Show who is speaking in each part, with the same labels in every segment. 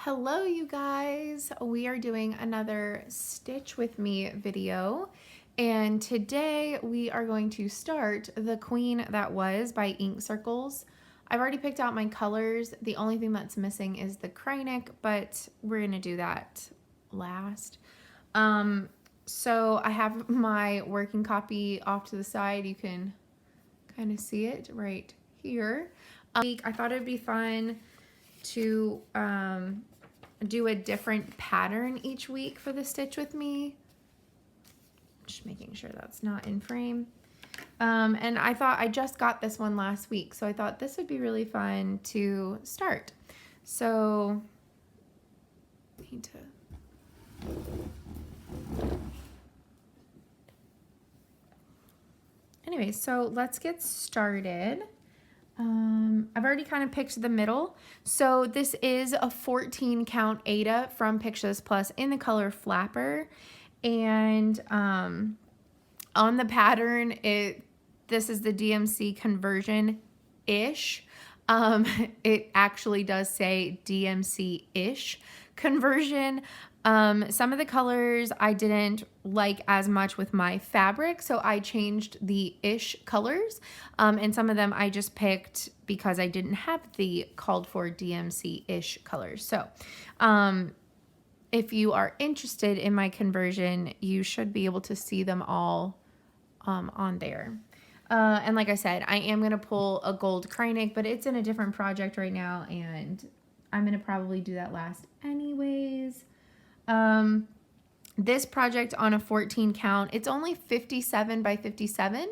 Speaker 1: Hello you guys, we are doing another Stitch With Me video, and today we are going to start The Queen That Was by Ink Circles. I've already picked out my colors. The only thing that's missing is the Kreinik, but we're gonna do that last. So I have my working copy off to the side. You can kind of see it right here. I thought it'd be fun to do a different pattern each week for the Stitch With Me. Just making sure that's not in frame. And I thought I just got this one last week, so I thought this would be really fun to start. So, need to... Anyway, so let's get started. I've already kind of picked the middle. So this is a 14 count Aida from Pictures Plus in the color Flapper. And on the pattern, this is the DMC conversion-ish. It actually does say DMC-ish conversion. Some of the colors I didn't like as much with my fabric, so I changed the ish colors, and some of them I just picked because I didn't have the called for DMC-ish colors. So if you are interested in my conversion, you should be able to see them all on there. And like I said, I am going to pull a gold Kreinik, but it's in a different project right now, and I'm going to probably do that last anyways. This project on a 14 count, it's only 57 by 57.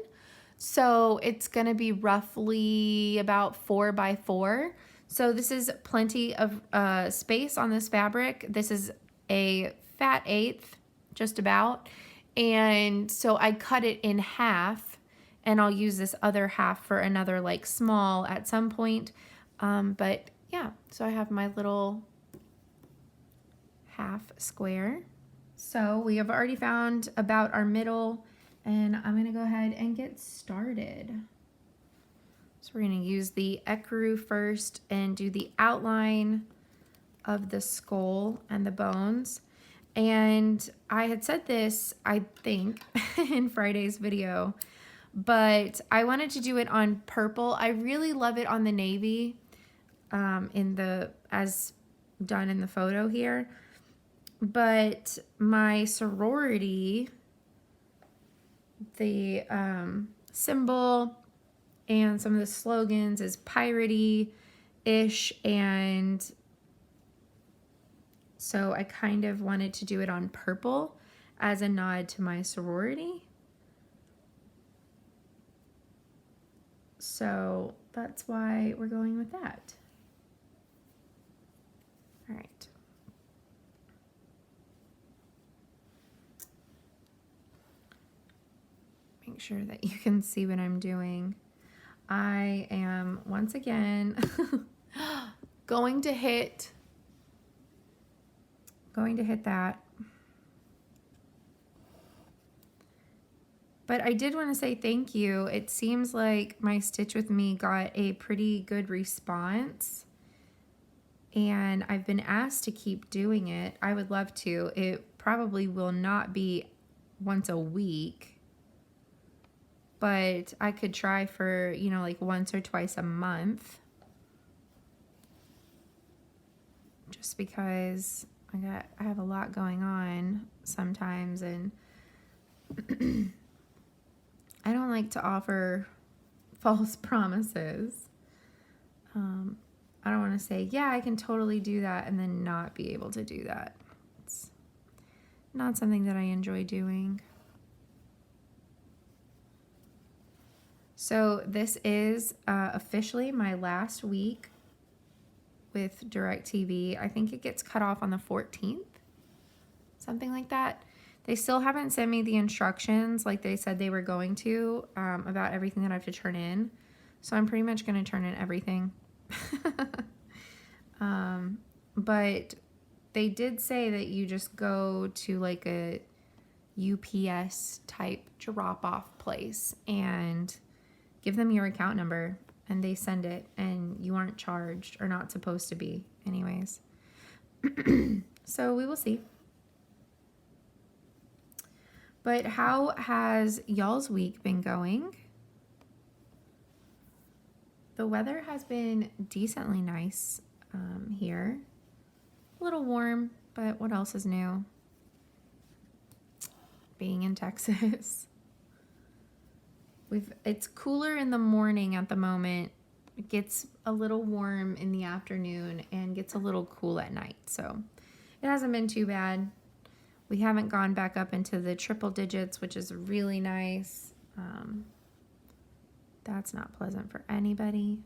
Speaker 1: So it's going to be roughly about 4 by 4. So this is plenty of space on this fabric. This is a fat eighth, just about. And so I cut it in half, and I'll use this other half for another like small at some point. But yeah, so I have my little half square. So we have already found about our middle, and I'm going to go ahead and get started. So we're going to use the ecru first and do the outline of the skull and the bones. And I had said this, I think, in Friday's video, but I wanted to do it on purple. I really love it on the navy, as done in the photo here. But my sorority, the symbol and some of the slogans is piratey-ish, and so I kind of wanted to do it on purple as a nod to my sorority. So that's why we're going with that. All right. Make sure that you can see what I'm doing. I am once again going to hit that. But I did want to say thank you. It seems like my Stitch With Me got a pretty good response, and I've been asked to keep doing it. I would love to. It probably will not be once a week, but I could try for, you know, like once or twice a month, just because I have a lot going on sometimes, and I don't like to offer false promises. I don't want to say, yeah, I can totally do that, and then not be able to do that. It's not something that I enjoy doing. So this is officially my last week with DirecTV. I think it gets cut off on the 14th, something like that. They still haven't sent me the instructions like they said they were going to, about everything that I have to turn in. So I'm pretty much going to turn in everything. But they did say that you just go to like a UPS type drop-off place and give them your account number, and they send it, and you aren't charged, or not supposed to be anyways. So we will see. But how has y'all's week been going? The weather has been decently nice here. A little warm, but what else is new? Being in Texas. It's cooler in the morning at the moment. It gets a little warm in the afternoon and gets a little cool at night. So it hasn't been too bad. We haven't gone back up into the triple digits, which is really nice. That's not pleasant for anybody.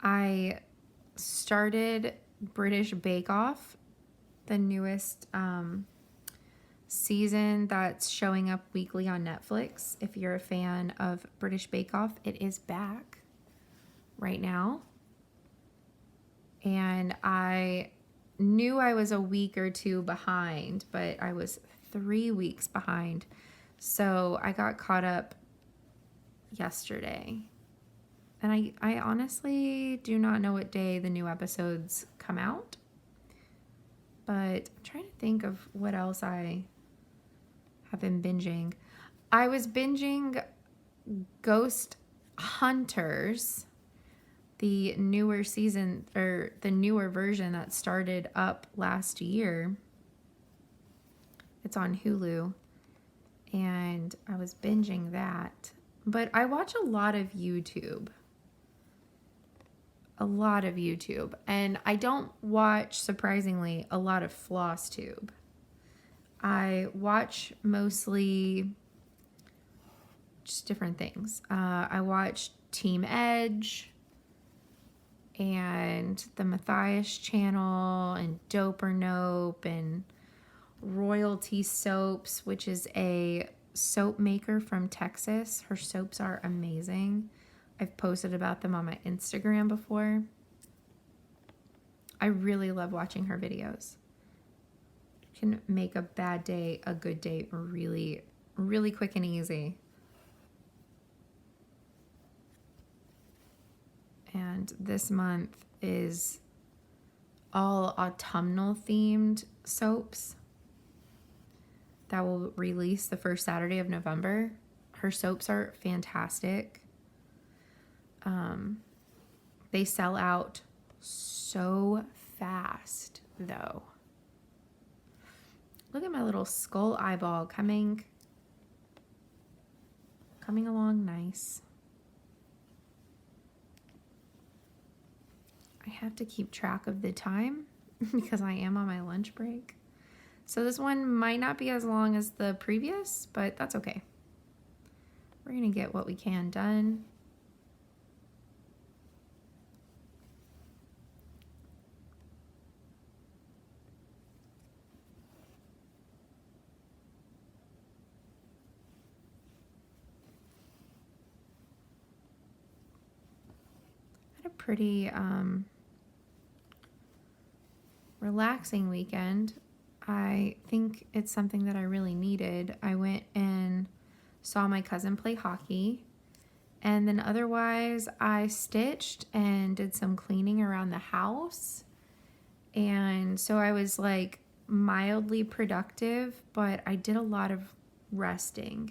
Speaker 1: I started British Bake Off, the newest season that's showing up weekly on Netflix. If you're a fan of British Bake Off, it is back right now. And I knew I was a week or two behind, but I was 3 weeks behind. So I got caught up yesterday. And I honestly do not know what day the new episodes come out. But I'm trying to think of what else I have been binging. I was binging Ghost Hunters, the newer season, or the newer version that started up last year. It's on Hulu. And I was binging that. But I watch a lot of YouTube. And I don't watch, surprisingly, a lot of FlossTube. I watch mostly just different things. I watch Team Edge and the Matthias channel and Dope or Nope and Royalty Soaps, which is a soap maker from Texas. Her soaps are amazing. I've posted about them on my Instagram before. I really love watching her videos. Can make a bad day a good day really, really quick and easy. And this month is all autumnal themed soaps that will release the first Saturday of November. Her soaps are fantastic. They sell out so fast, though. Look at my little skull eyeball coming along nice. I have to keep track of the time because I am on my lunch break. So this one might not be as long as the previous, but that's okay. We're gonna get what we can done. Pretty relaxing weekend. I think it's something that I really needed. I went and saw my cousin play hockey, and then otherwise I stitched and did some cleaning around the house. And so I was like mildly productive, but I did a lot of resting,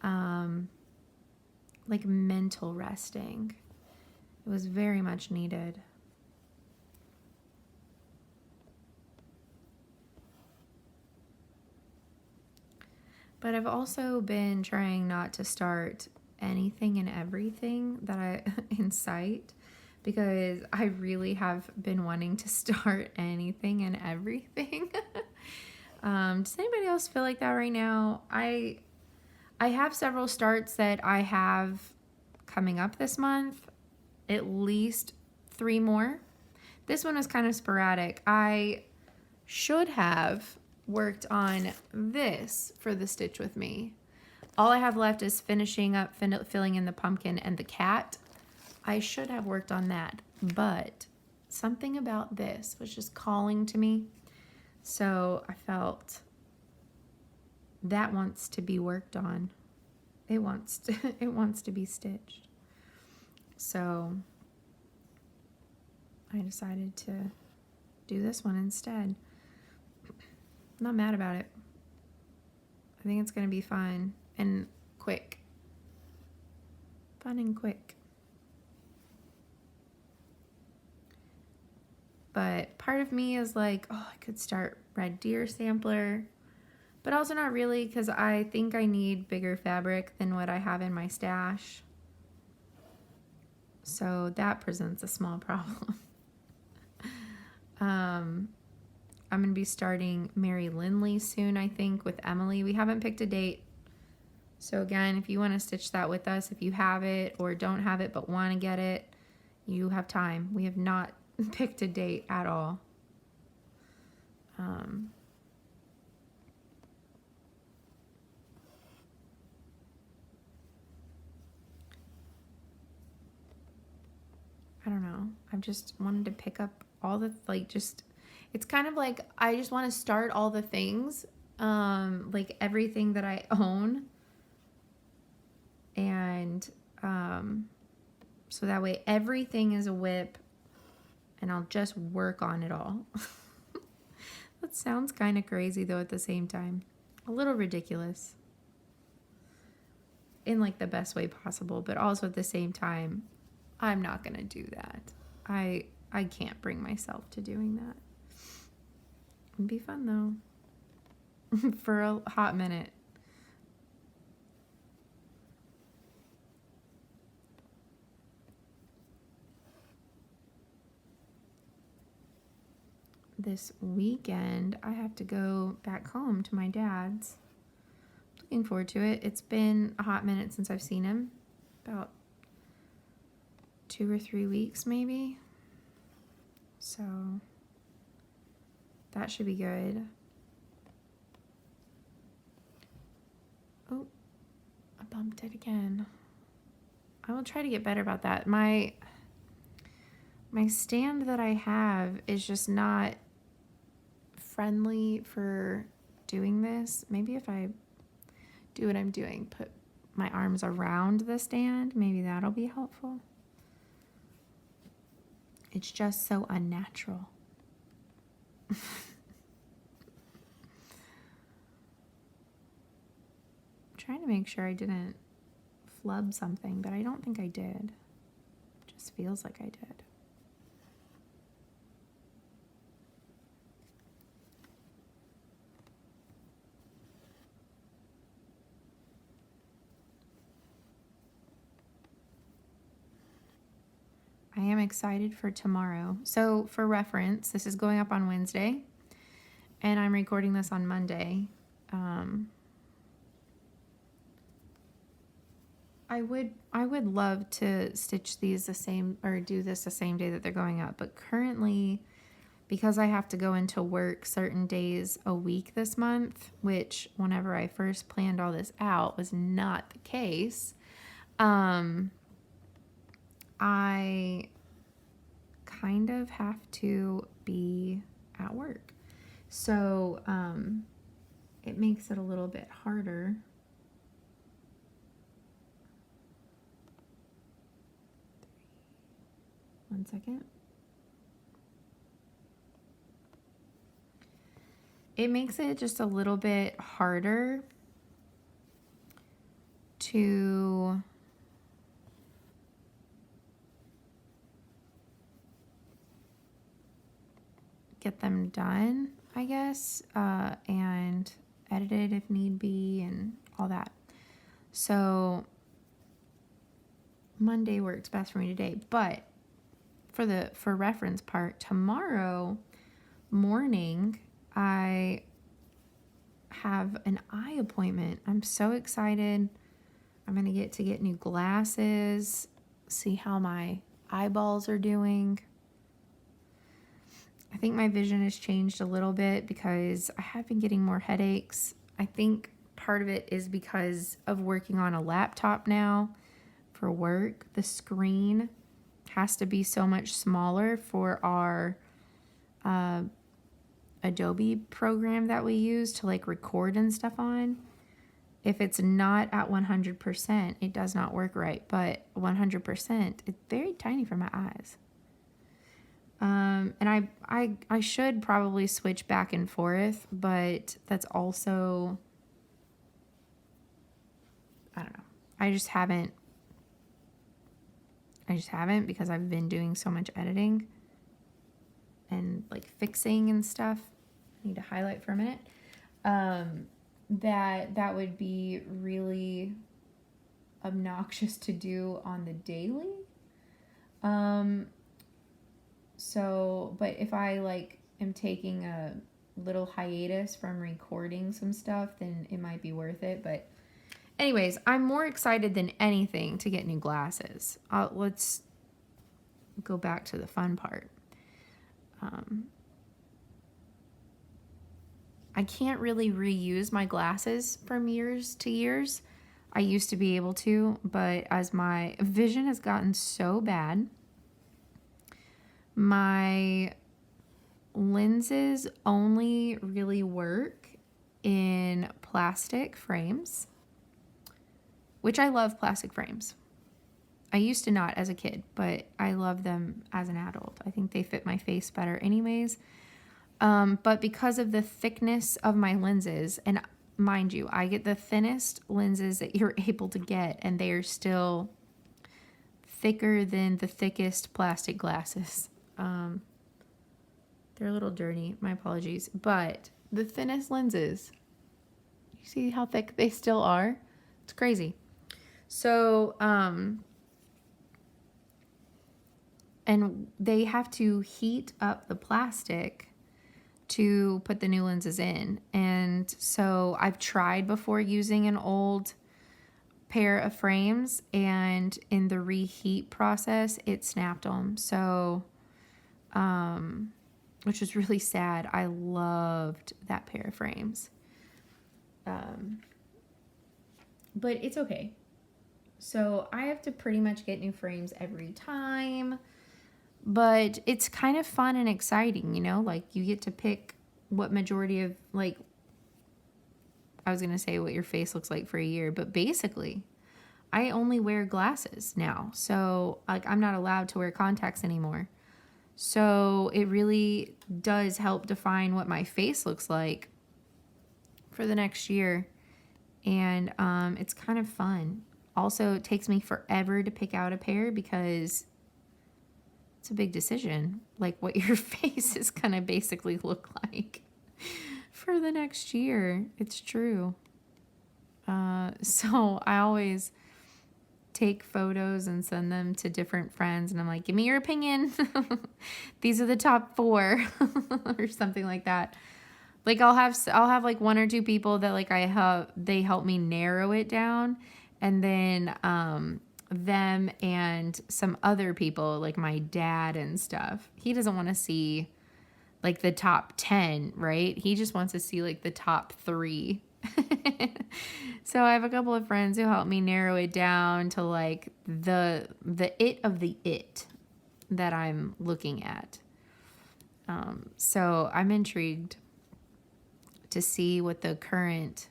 Speaker 1: like mental resting. It was very much needed. But I've also been trying not to start anything and everything that I in sight, because I really have been wanting to start anything and everything. Does anybody else feel like that right now? I have several starts that I have coming up this month. At least 3 more. This one was kind of sporadic. I should have worked on this for the Stitch With Me. All I have left is finishing up, filling in the pumpkin and the cat. I should have worked on that, but something about this was just calling to me. So I felt that wants to be worked on. It wants to be stitched. So I decided to do this one instead. I'm not mad about it. I think it's going to be fun and quick. Fun and quick. But part of me is like, oh, I could start Red Deer sampler, but also not really, because I think I need bigger fabric than what I have in my stash. So that presents a small problem. I'm going to be starting Mary Lindley soon, I think, with Emily. We haven't picked a date. So again, if you want to stitch that with us, if you have it or don't have it but want to get it, you have time. We have not picked a date at all. I don't know. I've just wanted to pick up all the, like, just, it's kind of like I just want to start all the things, like everything that I own. And so that way everything is a whip and I'll just work on it all. That sounds kind of crazy though at the same time. A little ridiculous. In like the best way possible, but also at the same time, I'm not going to do that. I can't bring myself to doing that. It'd be fun though. For a hot minute. This weekend, I have to go back home to my dad's. Looking forward to it. It's been a hot minute since I've seen him. About 2 or 3 weeks maybe. So that should be good. Oh, I bumped it again. I will try to get better about that. My stand that I have is just not friendly for doing this. Maybe if I do what I'm doing, put my arms around the stand, maybe that'll be helpful. It's just so unnatural. I'm trying to make sure I didn't flub something, but I don't think I did. It just feels like I did. I am excited for tomorrow. So for reference, this is going up on Wednesday and I'm recording this on Monday. I would love to stitch these the same, or do this the same day that they're going up, but currently, because I have to go into work certain days a week this month, which whenever I first planned all this out was not the case, I kind of have to be at work. So it makes it a little bit harder. One second. It makes it just a little bit harder to get them done, I guess, and edited if need be and all that. So Monday works best for me today, but for reference part, tomorrow morning I have an eye appointment. I'm so excited. I'm gonna get to get new glasses, see how my eyeballs are doing. I think my vision has changed a little bit because I have been getting more headaches. I think part of it is because of working on a laptop now for work. The screen has to be so much smaller for our Adobe program that we use to like record and stuff on. If it's not at 100%, it does not work right, but 100%, it's very tiny for my eyes. And I should probably switch back and forth, but that's also, I don't know. I just haven't because I've been doing so much editing and like fixing and stuff. I need to highlight for a minute. That would be really obnoxious to do on the daily. So, but if I like am taking a little hiatus from recording some stuff, then it might be worth it. But anyways, I'm more excited than anything to get new glasses. Let's go back to the fun part. I can't really reuse my glasses from years to years. I used to be able to, but as my vision has gotten so bad, my lenses only really work in plastic frames, which I love plastic frames. I used to not as a kid, but I love them as an adult. I think they fit my face better anyways. But because of the thickness of my lenses, and mind you, I get the thinnest lenses that you're able to get, and they are still thicker than the thickest plastic glasses. They're a little dirty, my apologies, but the thinnest lenses, you see how thick they still are? It's crazy. So, and they have to heat up the plastic to put the new lenses in. And so I've tried before using an old pair of frames, and in the reheat process, it snapped them. So, which was really sad. I loved that pair of frames. But it's okay. So I have to pretty much get new frames every time. But it's kind of fun and exciting, you know? Like, you get to pick what majority of, like, I was going to say what your face looks like for a year. But basically, I only wear glasses now. So, like, I'm not allowed to wear contacts anymore. So it really does help define what my face looks like for the next year. And it's kind of fun. Also, it takes me forever to pick out a pair because it's a big decision, like what your face is going to basically look like for the next year. It's true. So I always take photos and send them to different friends, and I'm like, give me your opinion. These are the top 4 or something like that. Like I'll have like 1 or 2 people that like they help me narrow it down, and then them and some other people like my dad and stuff. He doesn't want to see like the top 10, right? He just wants to see like the top 3. So I have a couple of friends who help me narrow it down to like the it of the it that I'm looking at. So I'm intrigued to see what the current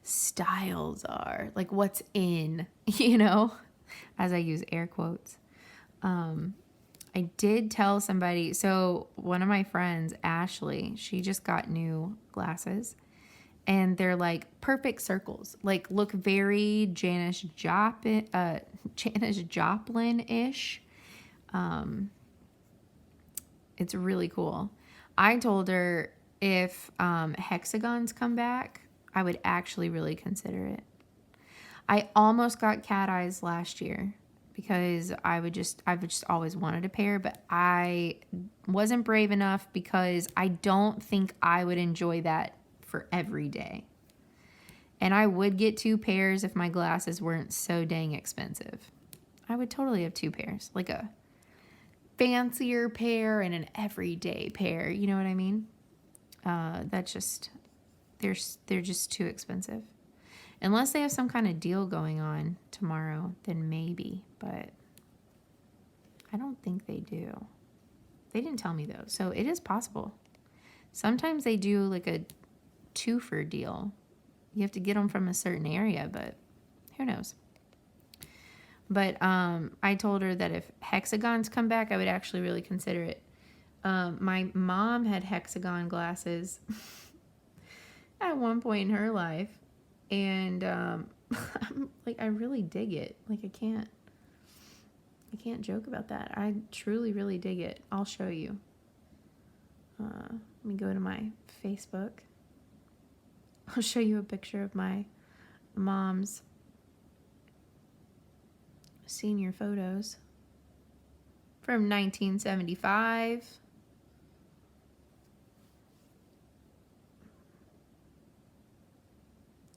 Speaker 1: styles are, like what's in, you know, as I use air quotes. I did tell somebody, so one of my friends, Ashley, she just got new glasses. And they're like perfect circles, like look very Janis Joplin-ish. It's really cool. I told her if hexagons come back, I would actually really consider it. I almost got cat eyes last year because I've just always wanted a pair, but I wasn't brave enough because I don't think I would enjoy that for every day. And I would get 2 pairs if my glasses weren't so dang expensive. I would totally have 2 pairs, like a fancier pair and an everyday pair. You know what I mean? That's just, they're just too expensive. Unless they have some kind of deal going on tomorrow, then maybe. But I don't think they do. They didn't tell me though, so it is possible. Sometimes they do like a 2-for deal. You have to get them from a certain area, but who knows? But I told her that if hexagons come back, I would actually really consider it. My mom had hexagon glasses at one point in her life. And I'm like, I really dig it. Like, I can't joke about that. I truly, really dig it. I'll show you. Let me go to my Facebook. I'll show you a picture of my mom's senior photos from 1975.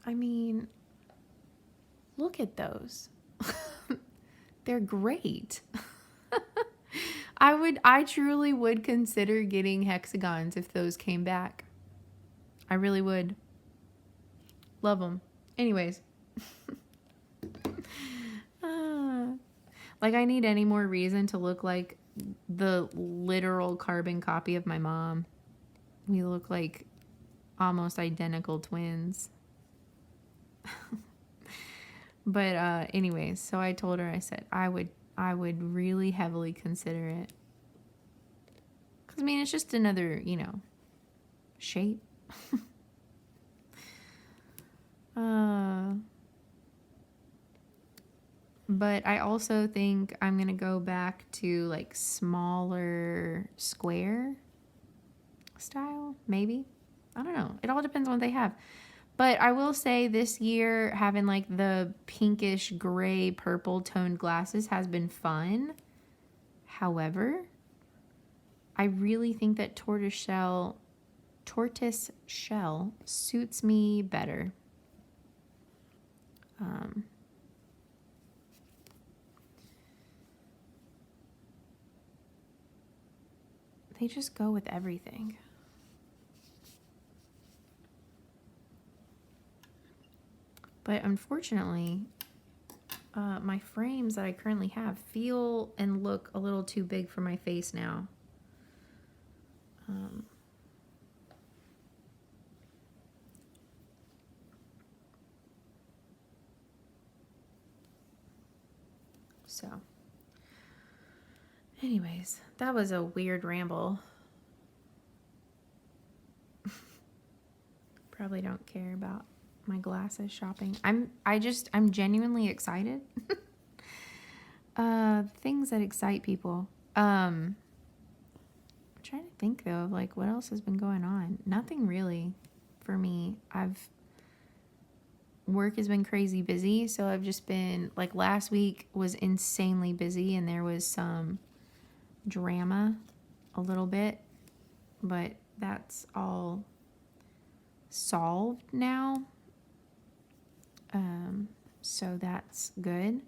Speaker 1: I mean, look at those. They're great. I truly would consider getting hexagons if those came back. I really would. Love them. Anyways. Like, I need any more reason to look like the literal carbon copy of my mom. We look like almost identical twins. But anyways, so I told her, I said I would really heavily consider it. Cause I mean, it's just another, shape. But I also think I'm going to go back to like smaller square style, maybe. I don't know. It all depends on what they have. But I will say this year, having like the pinkish gray purple toned glasses has been fun. However, I really think that tortoise shell suits me better. They just go with everything. But unfortunately, my frames that I currently have feel and look a little too big for my face now. So, anyways, that was a weird ramble. Probably don't care about my glasses shopping. I'm genuinely excited. Things that excite people. I'm trying to think though of like what else has been going on. Nothing really for me. Work has been crazy busy, so I've just been like last week was insanely busy and there was some drama a little bit, but that's all solved now. So that's good.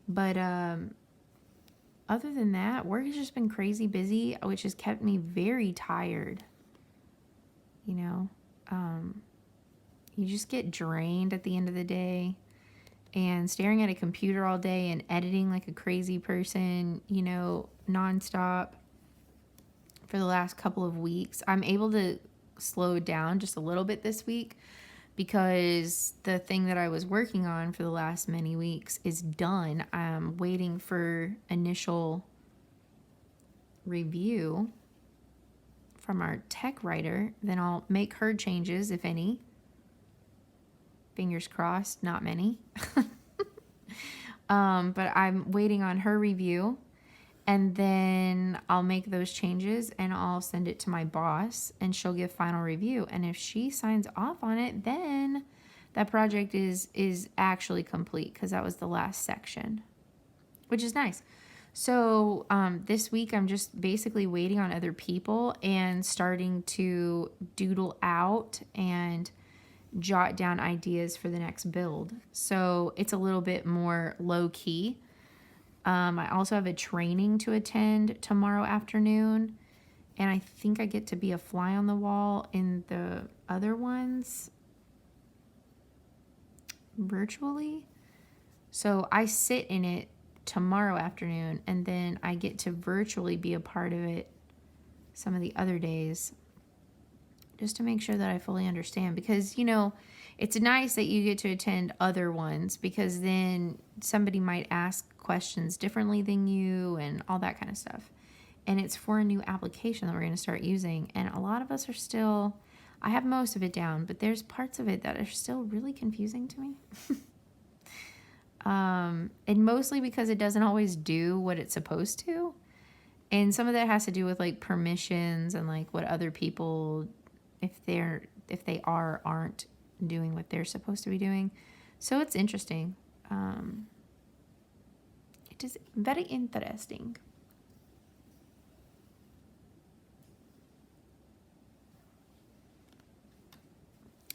Speaker 1: But other than that, work has just been crazy busy, which has kept me very tired. You just get drained at the end of the day, and staring at a computer all day and editing like a crazy person, nonstop for the last couple of weeks. I'm able to slow down just a little bit this week because the thing that I was working on for the last many weeks is done. I'm waiting for initial review from our tech writer. Then I'll make her changes, if any. Fingers crossed, not many. But I'm waiting on her review, and then I'll make those changes and I'll send it to my boss and she'll give final review. And if she signs off on it, then that project is actually complete because that was the last section, which is nice. So this week I'm just basically waiting on other people and starting to doodle out and jot down ideas for the next build. So it's a little bit more low key. I also have a training to attend tomorrow afternoon, and I think I get to be a fly on the wall in the other ones virtually. So I sit in it tomorrow afternoon, and then I get to virtually be a part of it some of the other days, just to make sure that I fully understand. Because, it's nice that you get to attend other ones because then somebody might ask questions differently than you and all that kind of stuff. and it's for a new application that we're going to start using. And a lot of us are still, I have most of it down, but there's parts of it that are still really confusing to me. And mostly because it doesn't always do what it's supposed to. And some of that has to do with like permissions and like what other people, if they aren't doing what they're supposed to be doing. So it's interesting. It is very interesting.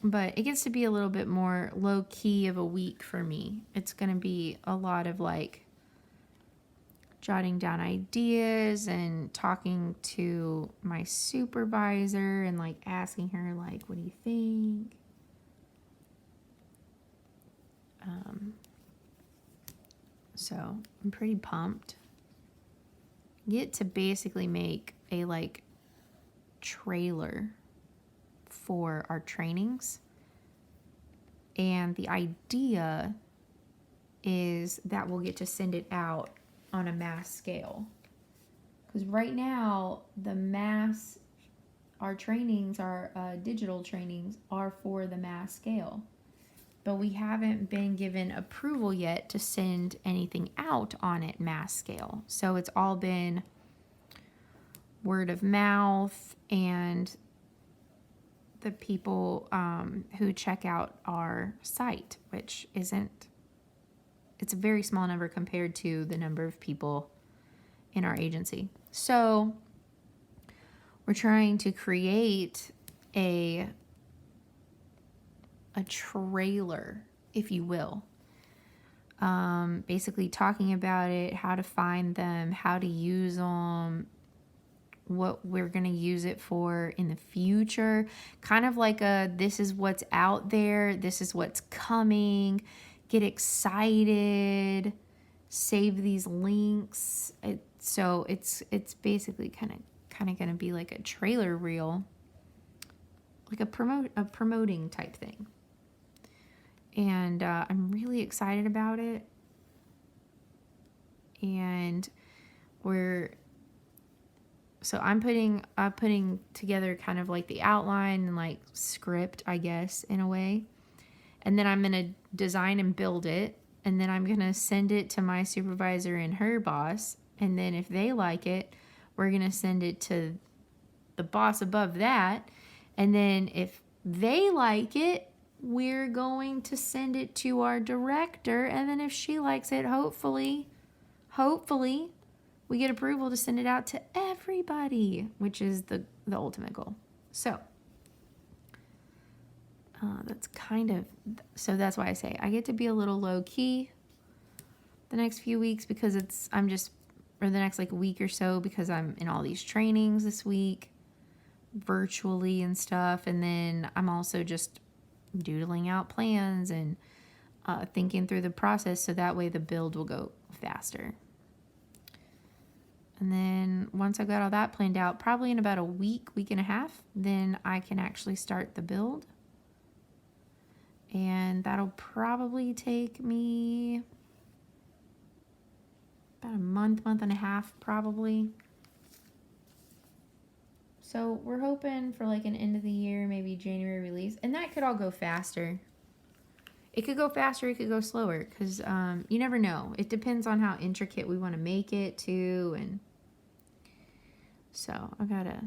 Speaker 1: But it gets to be a little bit more low key of a week for me. It's going to be a lot of like jotting down ideas and talking to my supervisor and like asking her like, what do you think? So I'm pretty pumped. Get to basically make a like trailer for our trainings. And the idea is that we'll get to send it out on a mass scale. Because right now, our trainings, our digital trainings are for the mass scale. But we haven't been given approval yet to send anything out on it mass scale. So it's all been word of mouth and the people who check out our site, which isn't, it's a very small number compared to the number of people in our agency. So we're trying to create a trailer, if you will. Basically talking about it, how to find them, how to use them, what we're going to use it for in the future. Kind of like this is what's out there, this is what's coming. Get excited, save these links. So it's basically kind of going to be like a trailer reel, like a promoting type thing. And I'm really excited about it. And I'm putting together kind of like the outline and like script, I guess, in a way. And then I'm going to design and build it. And then I'm going to send it to my supervisor and her boss. And then if they like it, we're going to send it to the boss above that. And then if they like it, we're going to send it to our director. And then if she likes it, hopefully, we get approval to send it out to everybody, which is the ultimate goal. So that's why I say I get to be a little low key the next few weeks because the next like week or so, because I'm in all these trainings this week virtually and stuff. And then I'm also just doodling out plans and thinking through the process so that way the build will go faster. And then once I've got all that planned out, probably in about a week and a half, then I can actually start the build. And that'll probably take me about a month and a half probably. So we're hoping for like an end of the year, maybe January release. And that could all go faster. It could go faster, it could go slower, because you never know. It depends on how intricate we want to make it too. And so I gotta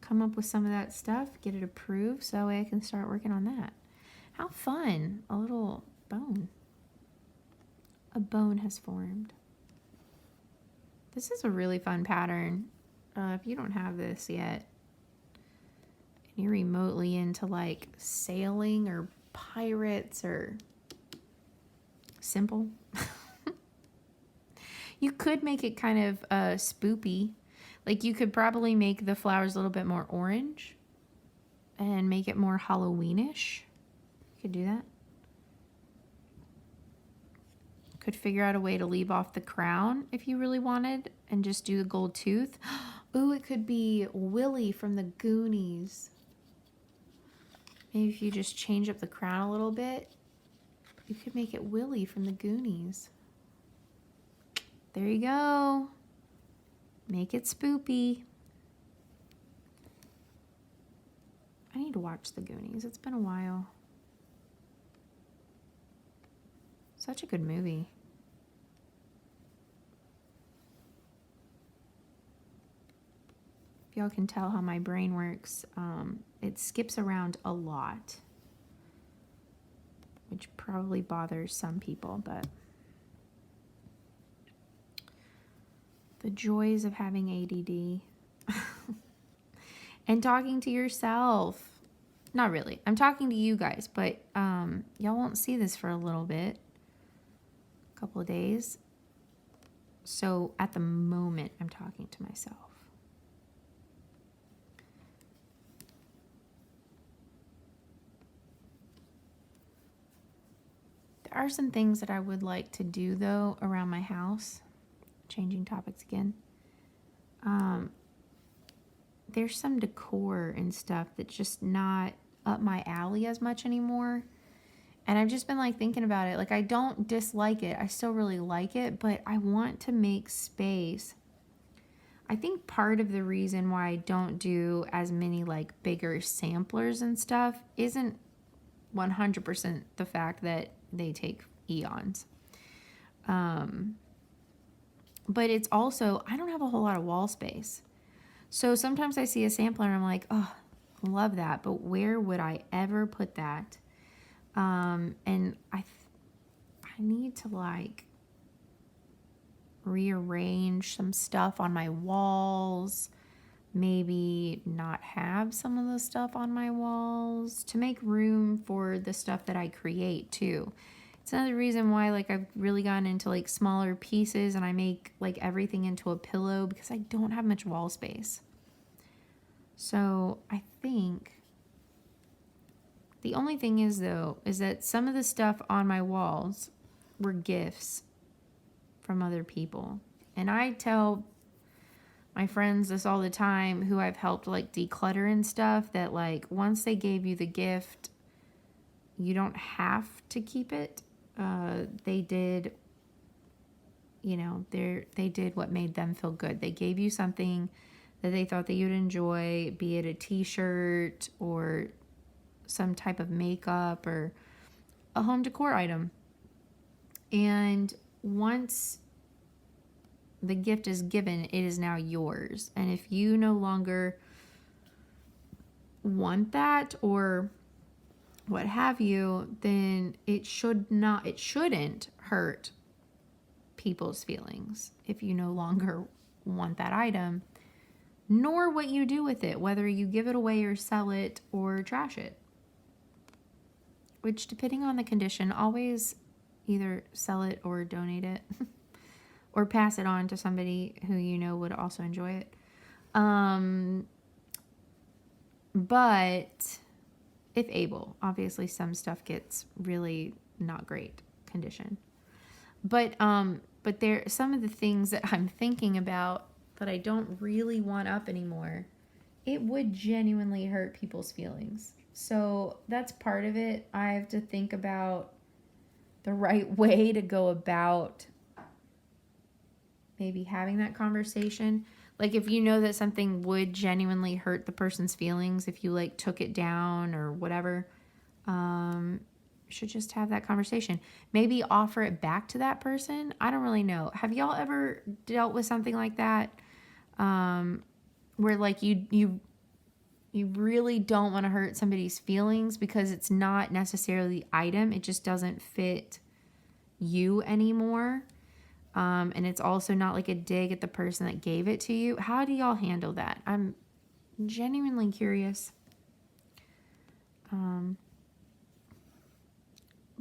Speaker 1: come up with some of that stuff, get it approved, so that way I can start working on that. How fun. A little bone. A bone has formed. This is a really fun pattern. If you don't have this yet, and you're remotely into like sailing or pirates or simple, you could make it kind of spoopy. Like you could probably make the flowers a little bit more orange and make it more Halloweenish. You could do that. Could figure out a way to leave off the crown if you really wanted and just do the gold tooth. Ooh, it could be Willie from the Goonies. Maybe if you just change up the crown a little bit, you could make it Willie from the Goonies. There you go. Make it spoopy. I need to watch The Goonies. It's been a while. Such a good movie. If y'all can tell how my brain works, it skips around a lot, which probably bothers some people, but the joys of having ADD. And talking to yourself. Not really. I'm talking to you guys, but y'all won't see this for a little bit. A couple of days. So at the moment, I'm talking to myself. There are some things that I would like to do, though, around my house. Changing topics again. There's some decor and stuff that's just not up my alley as much anymore. And I've just been like thinking about it. Like, I don't dislike it. I still really like it, but I want to make space. I think part of the reason why I don't do as many like bigger samplers and stuff isn't 100% the fact that they take eons. But it's also, I don't have a whole lot of wall space. So sometimes I see a sampler and I'm like, oh, I love that, but where would I ever put that? And I need to like rearrange some stuff on my walls, maybe not have some of the stuff on my walls to make room for the stuff that I create too. It's another reason why like I've really gotten into like smaller pieces and I make like everything into a pillow because I don't have much wall space. So I think the only thing is though, is that some of the stuff on my walls were gifts from other people. And I tell my friends this all the time who I've helped like declutter and stuff that like once they gave you the gift, you don't have to keep it. They did, you know, they did what made them feel good. They gave you something that they thought that you'd enjoy, be it a t-shirt or some type of makeup or a home decor item. And once the gift is given, it is now yours. And if you no longer want that or what have you, then it shouldn't hurt people's feelings if you no longer want that item, nor what you do with it, whether you give it away or sell it or trash it. Which, depending on the condition, always either sell it or donate it or pass it on to somebody who you know would also enjoy it. But if able, obviously some stuff gets really not great condition. But there some of the things that I'm thinking about that I don't really want up anymore, it would genuinely hurt people's feelings. So that's part of it. I have to think about the right way to go about maybe having that conversation. Like if you know that something would genuinely hurt the person's feelings if you like took it down or whatever, you should just have that conversation. Maybe offer it back to that person. I don't really know. Have y'all ever dealt with something like that? Where like you really don't want to hurt somebody's feelings because it's not necessarily the item. It just doesn't fit you anymore. And it's also not like a dig at the person that gave it to you. How do y'all handle that? I'm genuinely curious.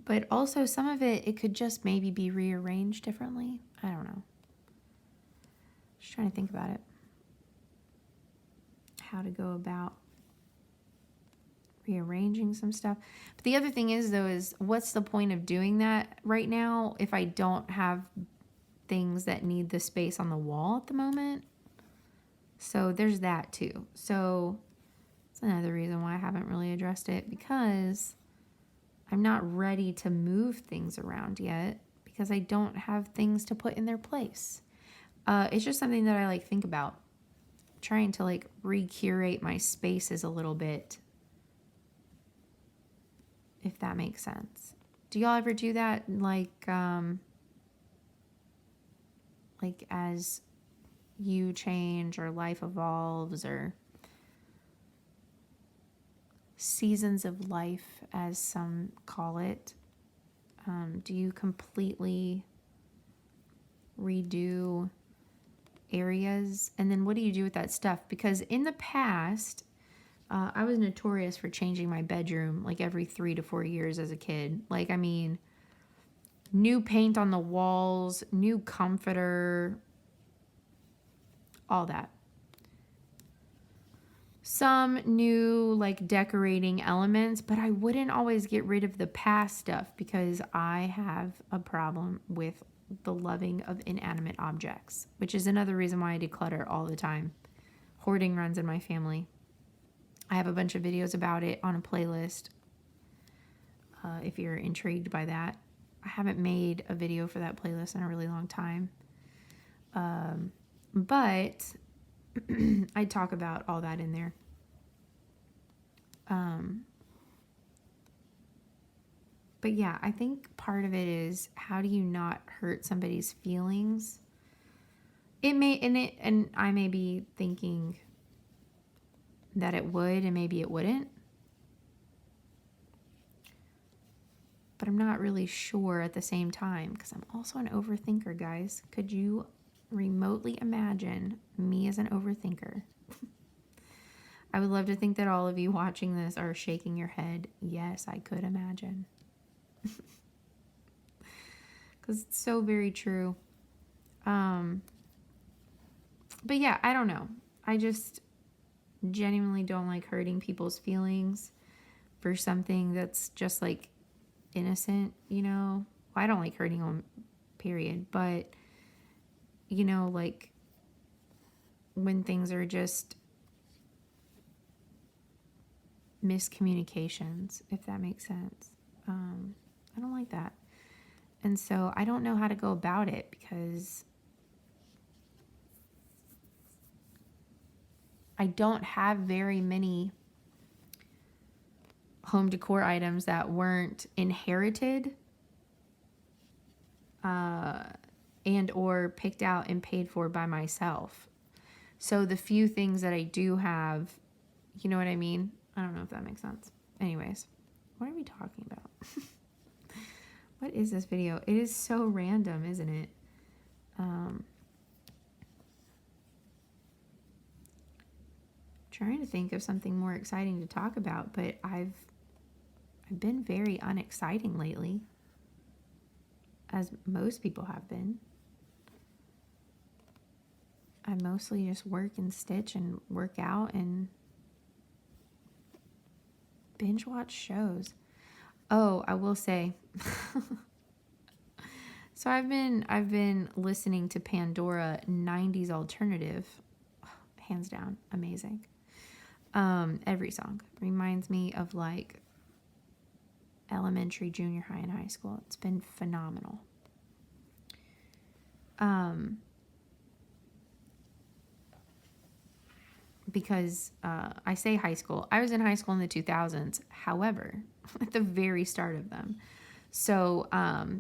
Speaker 1: But also some of it could just maybe be rearranged differently. I don't know. Just trying to think about it. How to go about rearranging some stuff. But the other thing is though, is what's the point of doing that right now if I don't have things that need the space on the wall at the moment? So there's that too. So it's another reason why I haven't really addressed it, because I'm not ready to move things around yet because I don't have things to put in their place. It's just something that I like think about. Trying to like recurate my spaces a little bit, if that makes sense. Do y'all ever do that? Like as you change or life evolves or seasons of life, as some call it, do you completely redo areas? And then what do you do with that stuff? Because in the past, I was notorious for changing my bedroom like every 3 to 4 years as a kid. Like, I mean, new paint on the walls, new comforter, all that. Some new like decorating elements, but I wouldn't always get rid of the past stuff because I have a problem with the loving of inanimate objects, which is another reason why I declutter all the time. Hoarding runs in my family. I have a bunch of videos about it on a playlist. If you're intrigued by that, I haven't made a video for that playlist in a really long time. But I talk about all that in there. But yeah, I think part of it is, how do you not hurt somebody's feelings? And I may be thinking that it would, and maybe it wouldn't. But I'm not really sure at the same time, because I'm also an overthinker, guys. Could you remotely imagine me as an overthinker? I would love to think that all of you watching this are shaking your head. Yes, I could imagine. Because it's so very true. But yeah, I don't know. I just genuinely don't like hurting people's feelings for something that's just like innocent, you know? Well, I don't like hurting them, period. But, you know, like when things are just miscommunications, if that makes sense. I don't like that. And so I don't know how to go about it, because I don't have very many home decor items that weren't inherited and or picked out and paid for by myself. So the few things that I do have, you know what I mean? I don't know if that makes sense. Anyways, what are we talking about? What is this video? It is so random, isn't it? Trying to think of something more exciting to talk about, but I've been very unexciting lately, as most people have been. I mostly just work and stitch and work out and binge watch shows. Oh, I will say, so I've been listening to Pandora 90s alternative. Hands down, amazing. Every song reminds me of like elementary, junior high, and high school. It's been phenomenal. Because I say high school. I was in high school in the 2000s. However, at the very start of them. So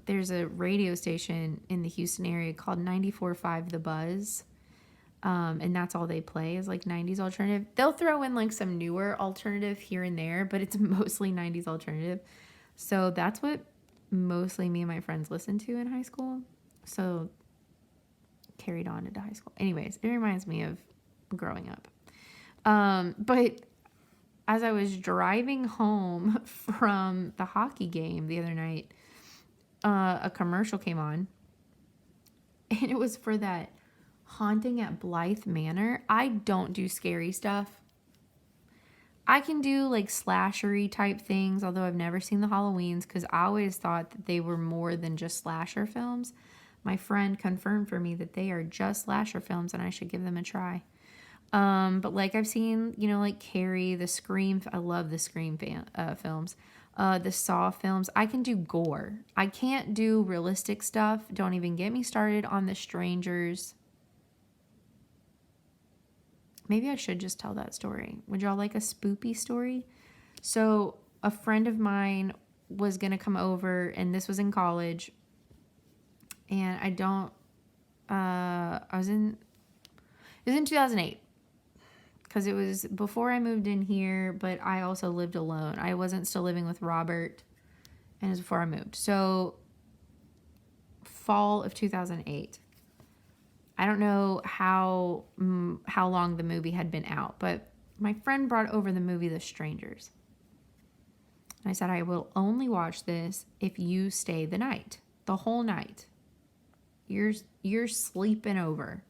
Speaker 1: there's a radio station in the Houston area called 94.5 The Buzz. And that's all they play is like 90s alternative. They'll throw in like some newer alternative here and there, but it's mostly 90s alternative. So that's what mostly me and my friends listened to in high school. So carried on into high school. Anyways, it reminds me of growing up. But as I was driving home from the hockey game the other night, a commercial came on, and it was for that Haunting at Blythe Manor. I don't do scary stuff. I can do like slashery type things, although I've never seen the Halloweens, because I always thought that they were more than just slasher films. My friend confirmed for me that they are just slasher films and I should give them a try. But like I've seen, you know, like Carrie, the Scream. I love the Scream films. The Saw films. I can do gore. I can't do realistic stuff. Don't even get me started on The Strangers. Maybe I should just tell that story. Would y'all like a spoopy story? So a friend of mine was going to come over, and this was in college. And it was in 2008. Because it was before I moved in here, but I also lived alone. I wasn't still living with Robert, and it was before I moved. So, fall of 2008. I don't know how long the movie had been out, but my friend brought over the movie The Strangers. And I said, I will only watch this if you stay the night, the whole night. You're sleeping over.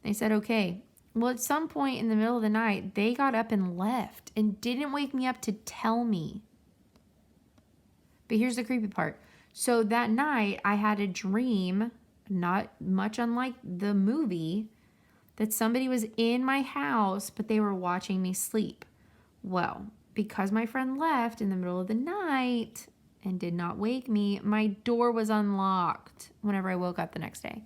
Speaker 1: They said, okay. Well, at some point in the middle of the night, they got up and left and didn't wake me up to tell me. But here's the creepy part. So that night, I had a dream, not much unlike the movie, that somebody was in my house, but they were watching me sleep. Well, because my friend left in the middle of the night and did not wake me, my door was unlocked whenever I woke up the next day.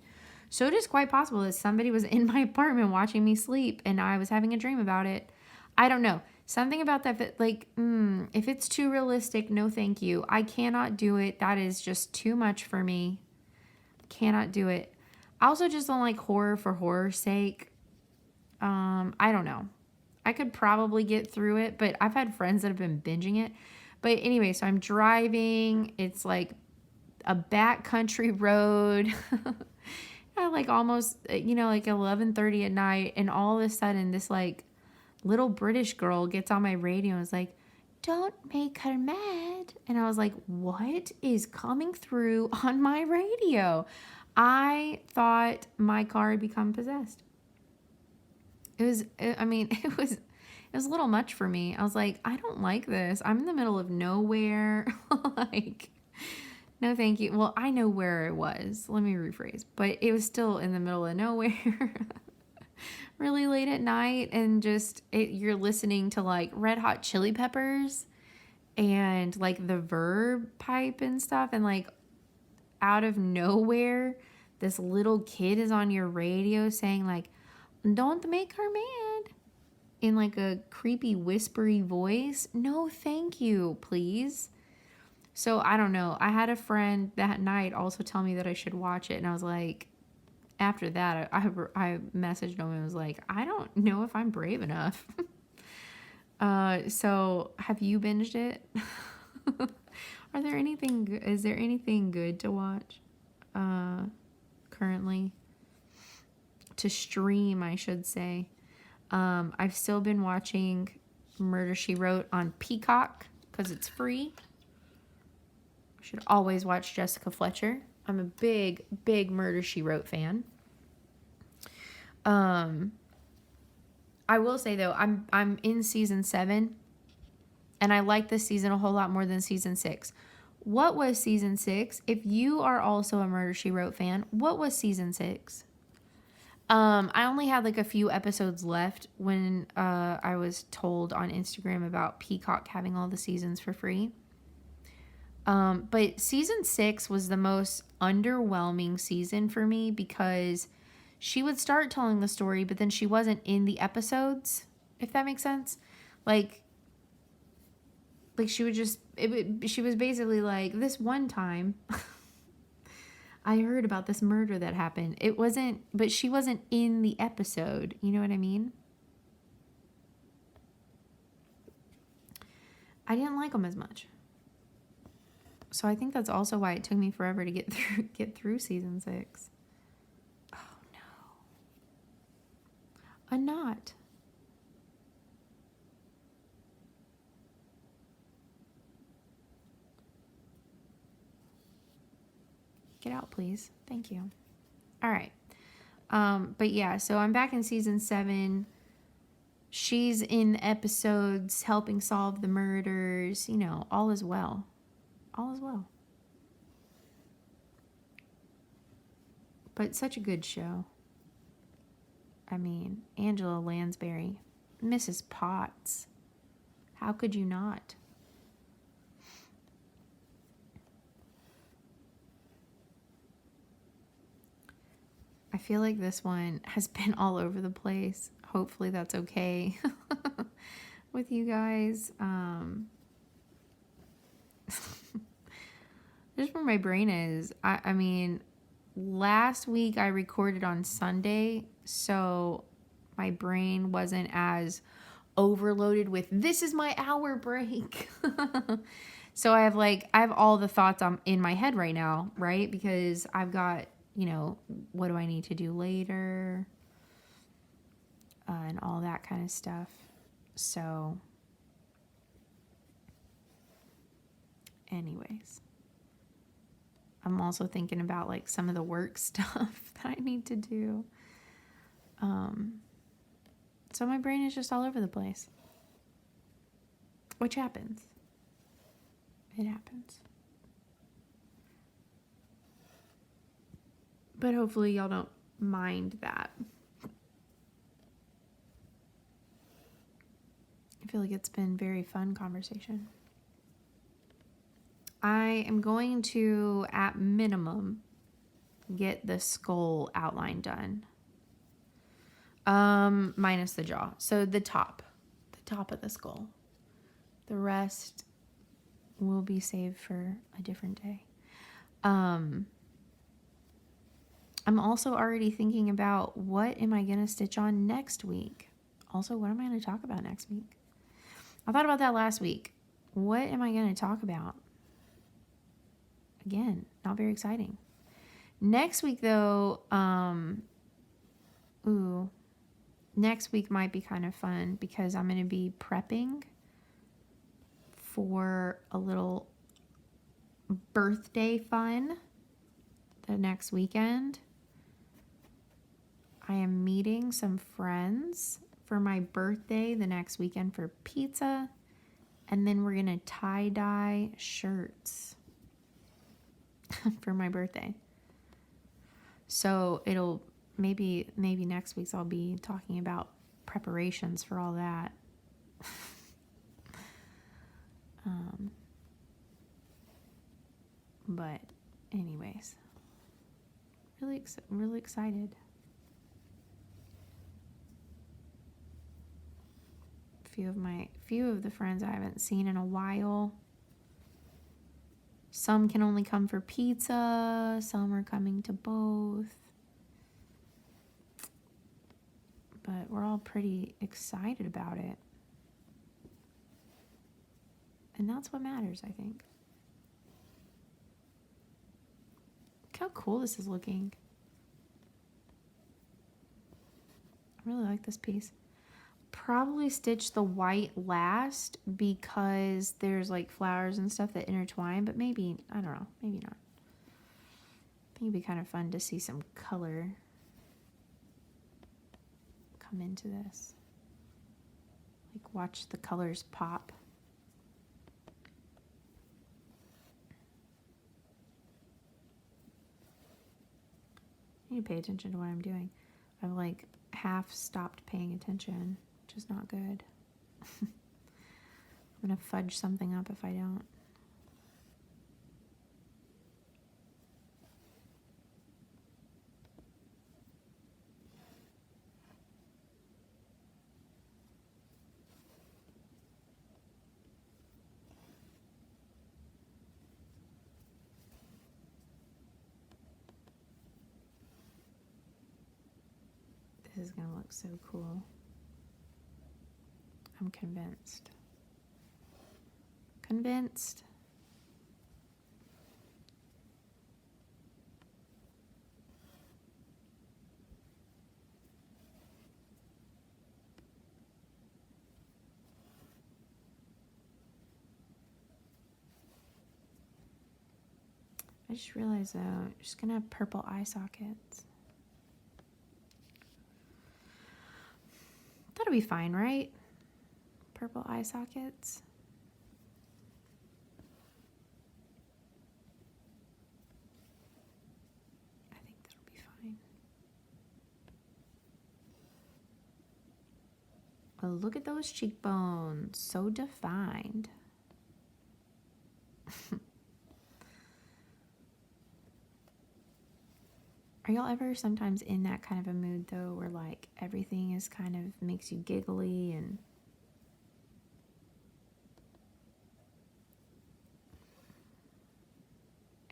Speaker 1: So it is quite possible that somebody was in my apartment watching me sleep and I was having a dream about it. I don't know. Something about that, like, if it's too realistic, no thank you. I cannot do it. That is just too much for me. Cannot do it. I also just don't like horror for horror's sake. I don't know. I could probably get through it, but I've had friends that have been binging it. But anyway, so I'm driving. It's like a backcountry road. Like almost, like 11:30 at night, and all of a sudden this like little British girl gets on my radio and is like, "Don't make her mad." And I was like, what is coming through on my radio? I thought my car had become possessed. It was a little much for me. I was like, I don't like this. I'm in the middle of nowhere. Like, no, thank you. Well, I know where it was. Let me rephrase. But it was still in the middle of nowhere. Really late at night. And you're listening to like Red Hot Chili Peppers and like the Verb Pipe and stuff. And like out of nowhere, this little kid is on your radio saying like, "Don't make her mad," in like a creepy whispery voice. No, thank you, please. So I don't know. I had a friend that night also tell me that I should watch it. And I was like, after that, I messaged him and was like, I don't know if I'm brave enough. So have you binged it? Is there anything good to watch currently? To stream, I should say. I've still been watching Murder, She Wrote on Peacock because it's free. Should always watch Jessica Fletcher. I'm a big, big Murder, She Wrote fan. I will say though, I'm in season 7, and I like this season a whole lot more than season 6. What was season 6? If you are also a Murder, She Wrote fan, what was season 6? I only had like a few episodes left when I was told on Instagram about Peacock having all the seasons for free. But season 6 was the most underwhelming season for me because she would start telling the story, but then she wasn't in the episodes, if that makes sense. Like she was basically like, this one time I heard about this murder that happened. But she wasn't in the episode. You know what I mean? I didn't like them as much. So I think that's also why it took me forever to get through season 6. Oh no. A knot. Get out, please. Thank you. All right. But yeah, so I'm back in season 7. She's in episodes helping solve the murders. All is well. All is well. But such a good show. I mean, Angela Lansbury, Mrs. Potts. How could you not? I feel like this one has been all over the place. Hopefully that's okay with you guys. Just where my brain is. I mean, last week I recorded on Sunday, so my brain wasn't as overloaded with this is my hour break. So I have all the thoughts in my head right now, right? Because I've got, what do I need to do later? And all that kind of stuff. So anyways, I'm also thinking about like some of the work stuff that I need to do. So my brain is just all over the place, which happens. It happens. But hopefully y'all don't mind that. I feel like it's been very fun conversation. I am going to, at minimum, get the skull outline done. Minus the jaw. So the top of the skull. The rest will be saved for a different day. I'm also already thinking about what am I going to stitch on next week? Also, what am I going to talk about next week? I thought about that last week. What am I going to talk about? Again, not very exciting. Next week, though, next week might be kind of fun because I'm going to be prepping for a little birthday fun the next weekend. I am meeting some friends for my birthday the next weekend for pizza, and then we're going to tie-dye shirts for my birthday. So it'll maybe next week's I'll be talking about preparations for all that. But anyways, really excited. Few of the friends I haven't seen in a while. Some can only come for pizza, some are coming to both. But we're all pretty excited about it. And that's what matters, I think. Look how cool this is looking. I really like this piece. Probably stitch the white last because there's like flowers and stuff that intertwine, but maybe, I don't know, maybe not. I think it'd be kind of fun to see some color come into this. Like watch the colors pop. I need to pay attention to what I'm doing. I've like half stopped paying attention, which is not good. I'm gonna fudge something up if I don't. This is gonna look so cool. I'm convinced. Convinced. I just realized though, I'm just gonna have purple eye sockets. That'll be fine, right? Purple eye sockets. I think that'll be fine. Well, look at those cheekbones, so defined. Are y'all ever sometimes in that kind of a mood though, where like everything is kind of makes you giggly and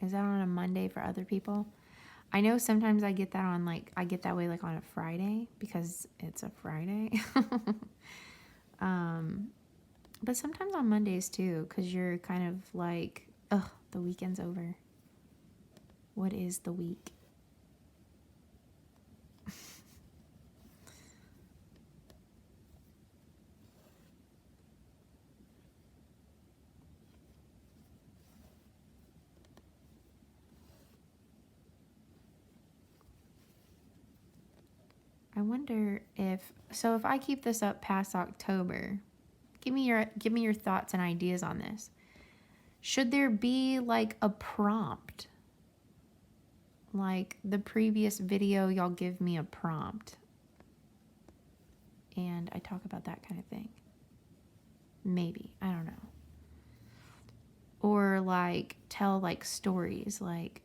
Speaker 1: is that on a Monday for other people? I know sometimes I get that on like, I get that way like on a Friday because it's a Friday. But sometimes on Mondays too, because you're kind of like, ugh, the weekend's over. What is the week? I wonder if I keep this up past October, give me your thoughts and ideas on this. Should there be like a prompt? Like the previous video, y'all give me a prompt. And I talk about that kind of thing. Maybe, I don't know. Or like tell like stories, like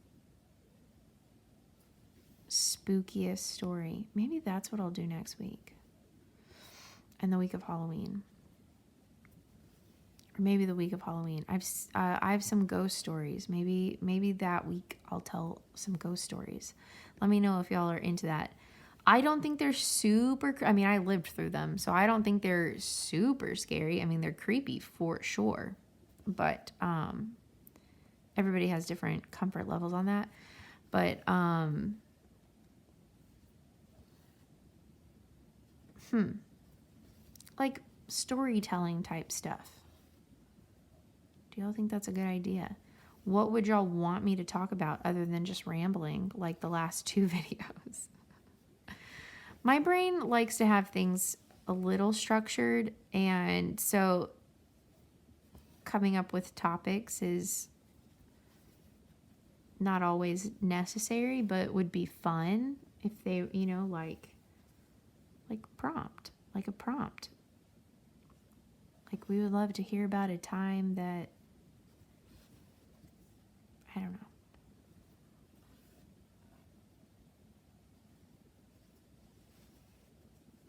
Speaker 1: spookiest story. Maybe that's what I'll do next week. And the week of Halloween. Or maybe the week of Halloween. I have some ghost stories. Maybe that week I'll tell some ghost stories. Let me know if y'all are into that. I don't think they're super, I mean, I lived through them, so I don't think they're super scary. I mean, they're creepy for sure. But everybody has different comfort levels on that. But like storytelling type stuff. Do y'all think that's a good idea? What would y'all want me to talk about other than just rambling like the last 2 videos? My brain likes to have things a little structured, and so coming up with topics is not always necessary, but would be fun if they, you know, like a prompt. Like we would love to hear about a time that, I don't know.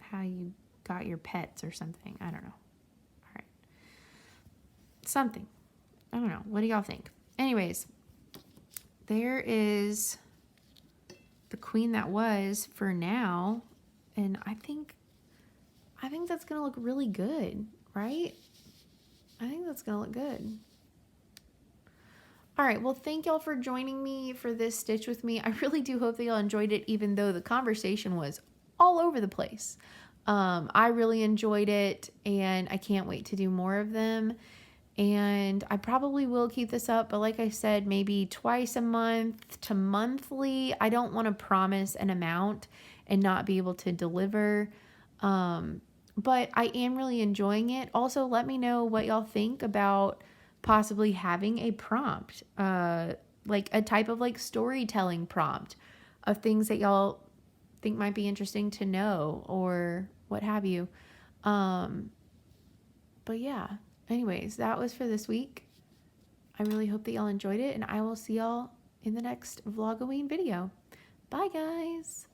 Speaker 1: How you got your pets or something. I don't know. All right. Something. I don't know. What do y'all think? Anyways, there is the queen that was for now. And I think that's going to look really good, right? I think that's going to look good. All right, well, thank y'all for joining me for this stitch with me. I really do hope that y'all enjoyed it, even though the conversation was all over the place. I really enjoyed it, and I can't wait to do more of them. And I probably will keep this up, but like I said, maybe twice a month to monthly. I don't want to promise an amount and not be able to deliver. But I am really enjoying it. Also, let me know what y'all think about possibly having a prompt, like a type of like storytelling prompt of things that y'all think might be interesting to know or what have you. But yeah, anyways, that was for this week. I really hope that y'all enjoyed it, and I will see y'all in the next Vlog-O-Ween video. Bye, guys.